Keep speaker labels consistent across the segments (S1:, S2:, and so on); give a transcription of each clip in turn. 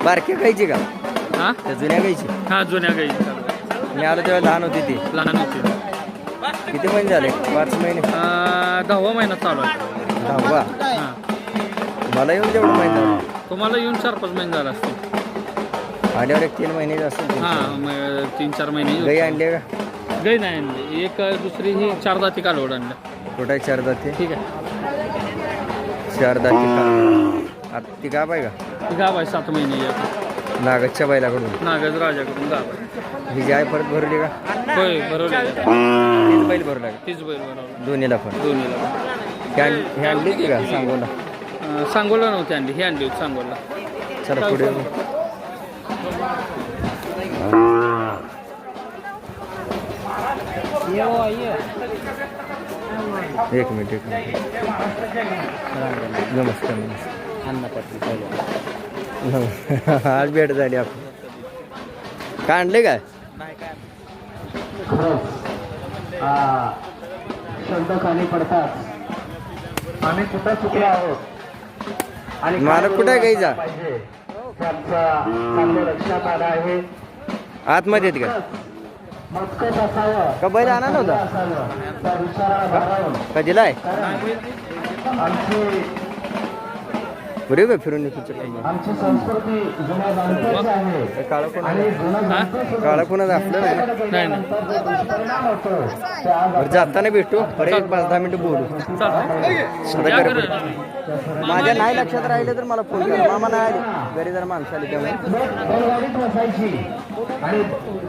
S1: बारक्या गायची का?
S2: हा
S1: जुन्या गायची.
S2: हा जुन्या गाई
S1: मी आलो तेव्हा लहान होती ती.
S2: लहान होती.
S1: किती महिने झाले? 5 महिने.
S2: 10वा महिना चालू आहे.
S1: 10वा.
S2: हां
S1: मला येऊन जेवढं महिने झालं.
S2: तुम्हाला येऊन 4-5 महिने झाला असते.
S1: आल्यावर 3 महिने असतील.
S2: हां मग 3-4 महिने
S1: गाई आणले का?
S2: गाई नाही आणली. एक दुसरी ही 4 दाती कालवड आणल्या.
S1: कुठं आहे 4 दाती?
S2: ठीक आहे.
S1: 4 दाती कालवड. आता ती गाव आहे का?
S2: ती गाव आहे 7 महिने.
S1: नागजच्या बैलाकडून.
S2: नागज राजाकडून गाव आहे.
S1: ही गाय परत भरली का?
S2: होय बरोबर.
S1: तीच बैल भरू लागेल.
S2: तीच बैल बरोबर.
S1: दोन्हीला पण.
S2: दोन्हीला
S1: हे आणली ती का सांगोला?
S2: सांगोला नव्हती आणली. ही आणली होती सांगोला.
S1: चला पुढे. एक मिनिट. नमस्कार. आज भेट झाली आपण. काय आणले काय?
S3: शब्द खाली पडतात. आम्ही कुठं चुकलो आहोत आणि
S1: मालक कुठं आहे गाईचा?
S3: चांगलं लक्षात आलं आहे.
S1: आतमध्ये येत का?
S3: मजकत असावं
S1: का बैल आणा नव्हता?
S3: असावं त्या विचाराला भरावून
S1: का दिलाय?
S3: आमची
S1: पुरे का फिरून येतो?
S3: आमची संस्कृती जुन्या जाणतेच आहे
S1: काळा कोण?
S3: आणि जुनं जाणतेच
S1: काळा कोणाचं आपलं नाही.
S2: नाही नाही
S3: दुष्परिणाम होतो ते आज
S1: बरं जाताना भेटू. परत 5-10 मिनिटं बोलू.
S2: या घरी.
S1: माझ्या नाही लक्षात राहिलं तर मला फोन करा. मामा नाही आले घरी, जरा माणसं आली त्यामुळे.
S3: बैलगाडीत बसायची आणि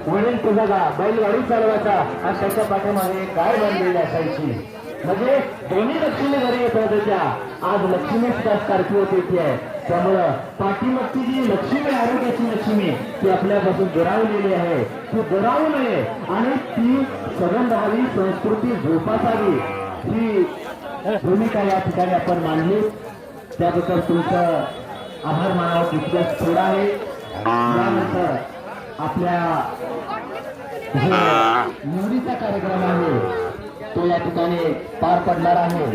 S3: वडील तुझा बैलगाडी चालवायचा आणि त्याच्या पाठीमागे काय बनलेली असायची. म्हणजे दोन्ही लक्ष्मी घरी येत होत्या त्या. आज लक्ष्मीच त्या स्कॉर्पिओ येते आहे. त्यामुळं पाठीमागची जी लक्ष्मी, आरोग्याची लक्ष्मी, ती आपल्यापासून दुरावलेली आहे. ती दुरावू नये आणि ती सगळं राहावी, संस्कृती जोपासावी, ही भूमिका या ठिकाणी आपण मांडली. त्याबद्दल तुमचं आभार मानावं तितकंच थोडं आहे. यानंतर आपल्या जे निवडीचा कार्यक्रम आहे तो या ठिकाणी पार पडणार आहे.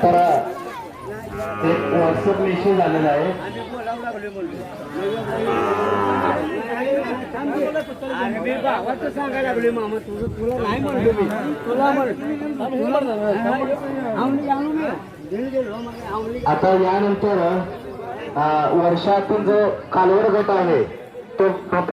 S3: तर एक व्हॉट्सअप मेसेज आलेला आहे. आता यानंतर वर्षातून जो कालवड गट आहे तो